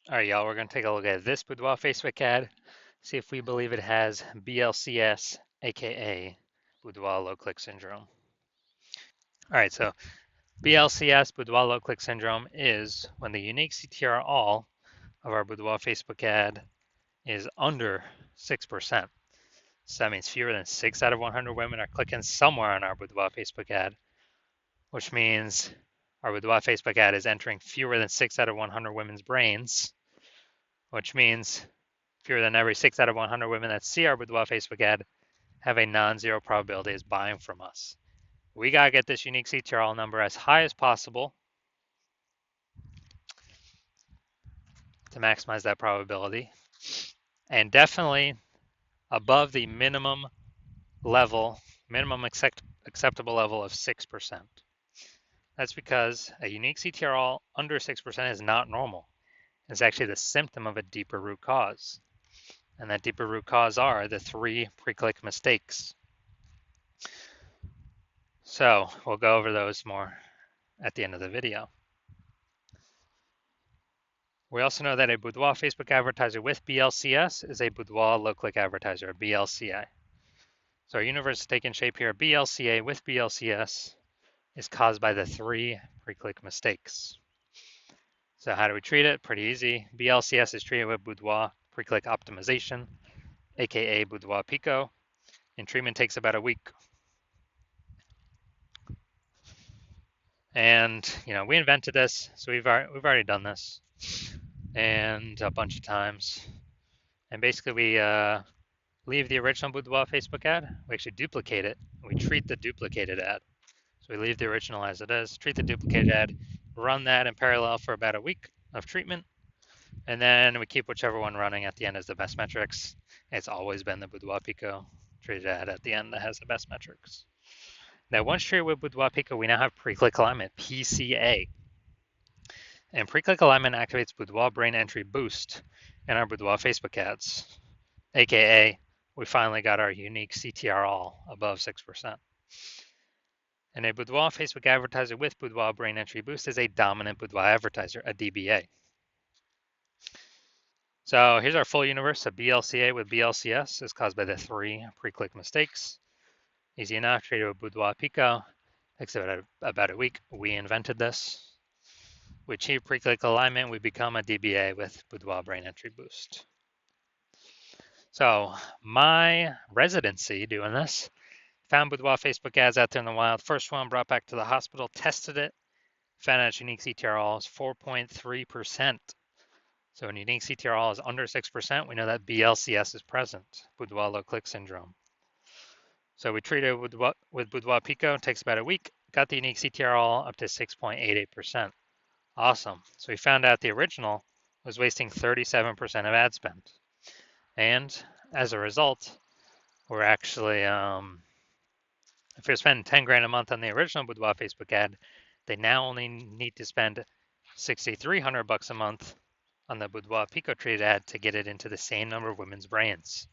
All right, y'all, we're going to take a look at this Boudoir Facebook ad, see if we believe it has BLCS, aka Boudoir low click syndrome. All right, so BLCS, Boudoir low click syndrome, is when the unique CTR all of our Boudoir Facebook ad is under 6%. So that means fewer than 6 out of 100 women are clicking somewhere on our Boudoir Facebook ad, which means our Boudoir Facebook ad is entering fewer than 6 out of 100 women's brains, which means fewer than every 6 out of 100 women that see our Boudoir Facebook ad have a non-zero probability of buying from us. We got to get this unique CTRL number as high as possible to maximize that probability, and definitely above the minimum level, minimum acceptable level of 6%. That's because a unique CTRL under 6% is not normal. It's actually the symptom of a deeper root cause. And that deeper root cause are the 3 pre-click mistakes. So we'll go over those more at the end of the video. We also know that a Boudoir Facebook advertiser with BLCS is a Boudoir low-click advertiser, a BLCA. So our universe is taking shape here. BLCA with BLCS is caused by the 3 pre-click mistakes. So how do we treat it? Pretty easy. BLCS is treated with Boudoir pre-click optimization, aka Boudoir Pico, and treatment takes about a week. And we invented this, so we've already done this, and a bunch of times. And basically, we leave the original Boudoir Facebook ad. We actually duplicate it. We treat the duplicated ad. So we leave the original as it is, treat the duplicated ad, run that in parallel for about a week of treatment, and then we keep whichever one running at the end as the best metrics. It's always been the Boudoir Pico treated ad at the end that has the best metrics. Now, once treated with Boudoir Pico, we now have pre-click alignment, PCA. And pre-click alignment activates Boudoir brain entry boost in our Boudoir Facebook ads, aka we finally got our unique CTR all above 6%. And a Boudoir Facebook advertiser with Boudoir brain entry boost is a dominant Boudoir advertiser, a DBA. So here's our full universe. A BLCA with BLCS is caused by the 3 pre-click mistakes. Easy enough, treated with Boudoir Pico. Takes about a week. We invented this. We achieve pre-click alignment. We become a DBA with Boudoir brain entry boost. So my residency doing this, found Boudoir Facebook ads out there in the wild. First one brought back to the hospital, tested it, found out its unique CTRL is 4.3%. So when unique CTRL is under 6%, we know that BLCS is present, Boudoir low click syndrome. So we treated it with Boudoir Pico, it takes about a week, got the unique CTRL up to 6.88%. Awesome. So we found out the original was wasting 37% of ad spend. And as a result, we're actually, if you're spending 10 grand a month on the original Boudoir Facebook ad, they now only need to spend 6,300 bucks a month on the Boudoir Pico treated ad to get it into the same number of women's brains.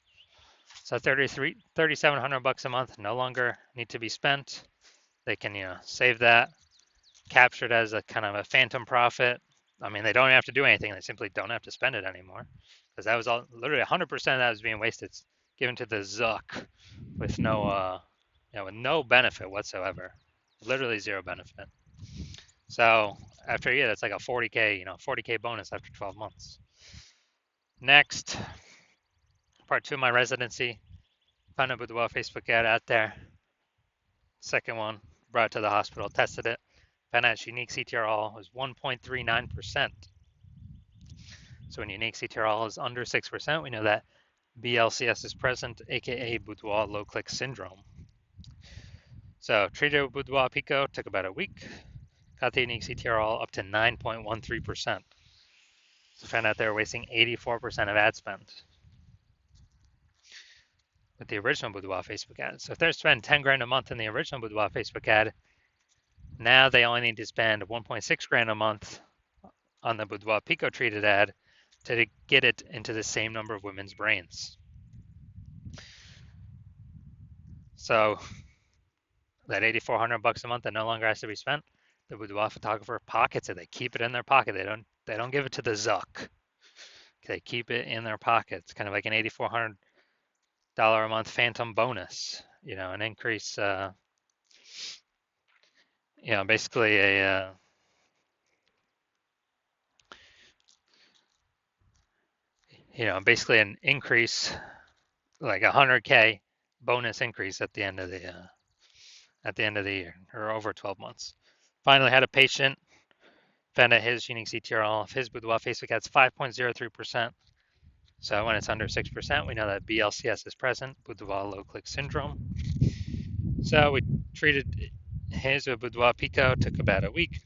So 3,700 bucks a month no longer need to be spent. They can, save that, capture it as a kind of a phantom profit. I mean, they don't have to do anything. They simply don't have to spend it anymore, because that was all literally 100% of that was being wasted, given to the Zuck with no, with no benefit whatsoever, literally zero benefit. So after a year, that's like a 40K, 40K bonus after 12 months. Next, part 2 of my residency, found a Boudoir Facebook ad out there. Second one, brought it to the hospital, tested it, found out its unique CTRL was 1.39%. So when unique CTRL is under 6%, we know that BLCS is present, aka Boudoir low click syndrome. So treated with Boudoir Pico, took about a week, got the unique CTRL up to 9.13%. So found out they were wasting 84% of ad spend with the original Boudoir Facebook ad. So if they're spending 10 grand a month in the original Boudoir Facebook ad, now they only need to spend 1.6 grand a month on the Boudoir Pico treated ad to get it into the same number of women's brains. So that 8,400 bucks a month that no longer has to be spent, the Boudoir photographer pockets it. They keep it in their pocket. They don't give it to the Zuck. They keep it in their pockets, kind of like an $8,400 a month phantom bonus, an increase, basically basically an increase, like 100K bonus increase at the end of the year, or over 12 months. Finally had a patient, found out his unique CTRL of his Boudoir Facebook ads 5.03%. So when it's under 6%, we know that BLCS is present, Boudoir low click syndrome. So we treated his with Boudoir Pico, took about a week,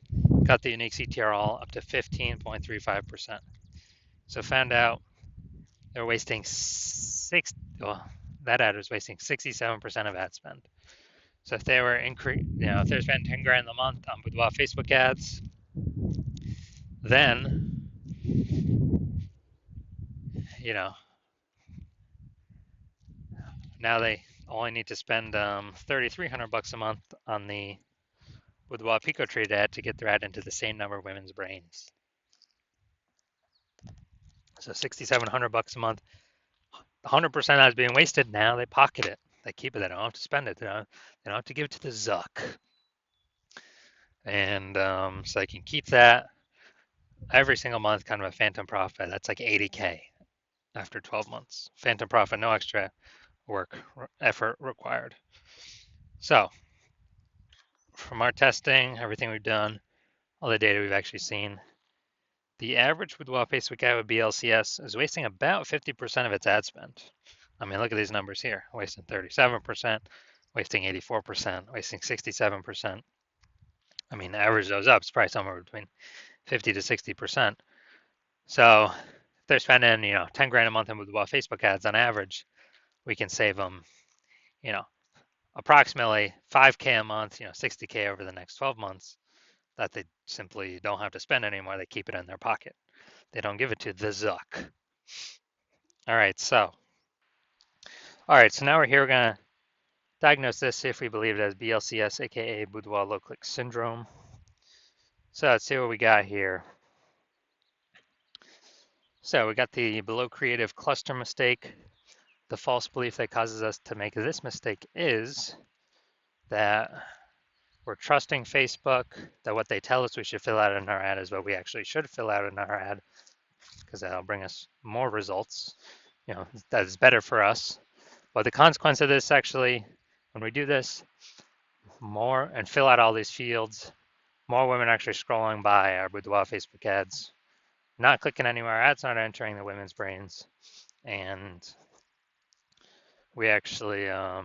got the unique CTRL up to 15.35%. So found out they're wasting that ad was wasting 67% of ad spend. So if they were if they're spending 10 grand a month on Boudoir Facebook ads, then, now they only need to spend $3,300 a month on the Boudoir Pico trade ad to get their ad into the same number of women's brains. So $6,700 a month, 100% of that is being wasted. Now they pocket it. They keep it. They don't have to spend it. They don't have to give it to the Zuck. And so they can keep that every single month, kind of a phantom profit. That's like 80K after 12 months. Phantom profit, no extra effort required. So from our testing, everything we've done, all the data we've actually seen, the average Boudoir Facebook ad with BLCS is wasting about 50% of its ad spend. I mean, look at these numbers here, wasting 37%, wasting 84%, wasting 67%. I mean, average those up, it's probably somewhere between 50 to 60%. So if they're spending, 10 grand a month in Boudoir Facebook ads on average, we can save them, approximately 5K a month, 60K over the next 12 months that they simply don't have to spend anymore. They keep it in their pocket. They don't give it to the Zuck. All right, so now we're here. We're going to diagnose this, see if we believe it as BLCS, aka Boudoir low click syndrome. So let's see what we got here. So we got the below creative cluster mistake. The false belief that causes us to make this mistake is that we're trusting Facebook, that what they tell us we should fill out in our ad is what we actually should fill out in our ad, because that'll bring us more results. That is better for us. But the consequence of this, actually, when we do this more and fill out all these fields, more women are actually scrolling by our Boudoir Facebook ads, not clicking anywhere, ads not entering the women's brains, and we actually are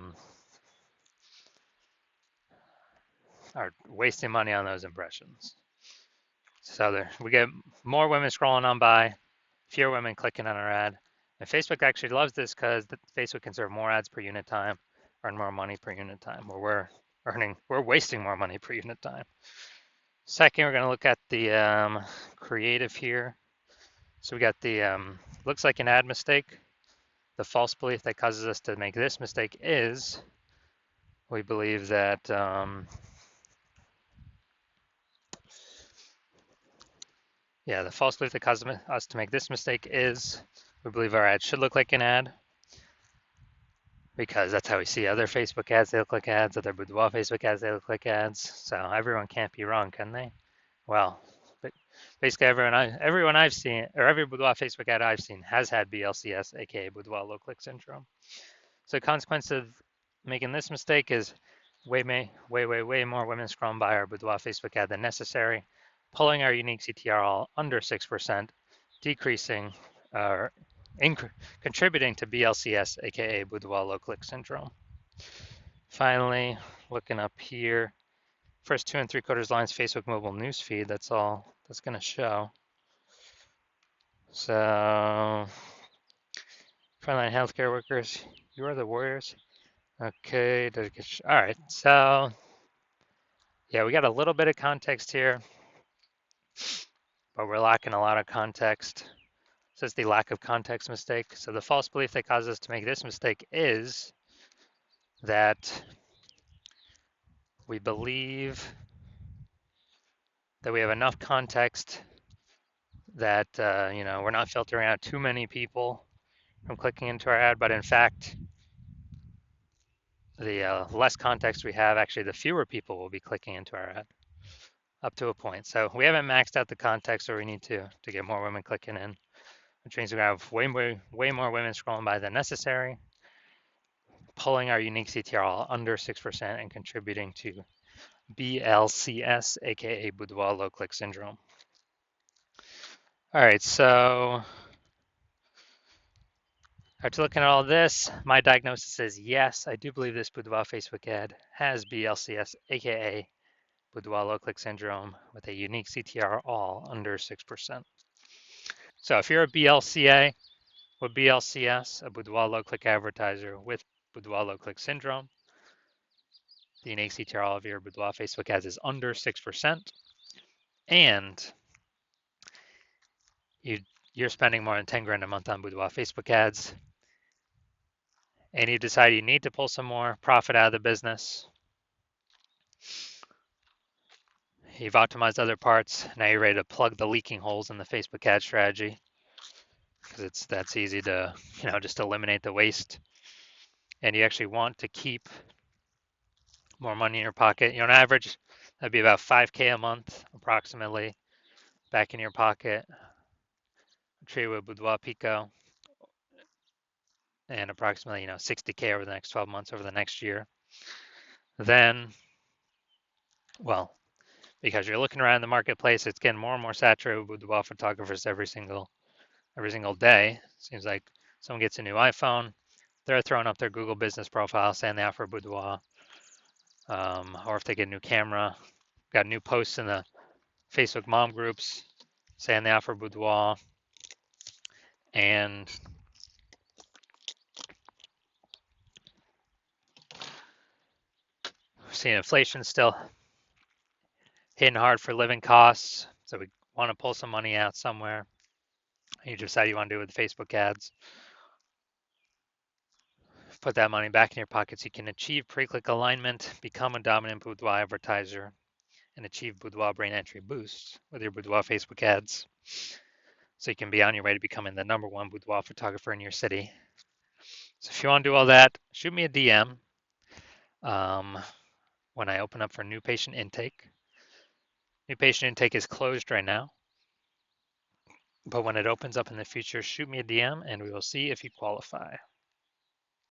wasting money on those impressions. So we get more women scrolling on by, fewer women clicking on our ad. And Facebook actually loves this because Facebook can serve more ads per unit time, earn more money per unit time, where we're wasting more money per unit time. Second, we're going to look at the creative here. So we got the looks like an ad mistake. The false belief that causes us to make this mistake is we believe that the false belief that causes us to make this mistake is we believe our ad should look like an ad, because that's how we see other Facebook ads. They look like ads. Other Boudoir Facebook ads, they look like ads. So everyone can't be wrong, can they? Well, basically everyone I've seen, or every Boudoir Facebook ad I've seen, has had BLCS, aka Boudoir low click syndrome. So the consequence of making this mistake is way more women scrolling by our Boudoir Facebook ad than necessary, pulling our unique CTRL under 6%, decreasing or contributing to BLCS, aka Boudoir low click syndrome. Finally, looking up here, first 2 3/4 lines Facebook mobile newsfeed. That's all that's going to show. So, frontline healthcare workers, you are the warriors. Okay, all right. So, yeah, we got a little bit of context here, but we're lacking a lot of context. So it's the lack of context mistake. So the false belief that causes us to make this mistake is that we believe that we have enough context that we're not filtering out too many people from clicking into our ad, but in fact, the less context we have, actually, the fewer people will be clicking into our ad up to a point. So we haven't maxed out the context, so we need to get more women clicking in, which means we have way more women scrolling by than necessary, pulling our unique CTR under 6% and contributing to BLCS, aka Boudoir low click syndrome. All right, so after looking at all this, my diagnosis is yes, I do believe this Boudoir Facebook ad has BLCS, aka Boudoir low click syndrome, with a unique CTR all under 6%. So if you're a BLCA with BLCS, a Boudoir low click advertiser with Boudoir low click syndrome, the unique CTR all of your Boudoir Facebook ads is under 6%, and you're spending more than 10 grand a month on Boudoir Facebook ads, and you decide you need to pull some more profit out of the business. You've optimized other parts. Now you're ready to plug the leaking holes in the Facebook ad strategy, because that's easy to just eliminate the waste. And you actually want to keep more money in your pocket. On average, that'd be about 5K a month, approximately, back in your pocket. Trade with Boudoir Pico, and approximately 60K over the next 12 months, over the next year. Then, well, because you're looking around the marketplace, it's getting more and more saturated with Boudoir photographers every single day. Seems like someone gets a new iPhone, they're throwing up their Google business profile saying they offer Boudoir, or if they get a new camera, got new posts in the Facebook mom groups saying they offer Boudoir, and we're seeing inflation still hitting hard for living costs, so we want to pull some money out somewhere. You decide you want to do it with Facebook ads. Put that money back in your pocket so you can achieve pre-click alignment, become a dominant Boudoir advertiser, and achieve Boudoir brain entry boosts with your Boudoir Facebook ads, so you can be on your way to becoming the #1 boudoir photographer in your city. So if you want to do all that, shoot me a DM when I open up for new patient intake. New patient intake is closed right now, but when it opens up in the future, shoot me a DM and we will see if you qualify.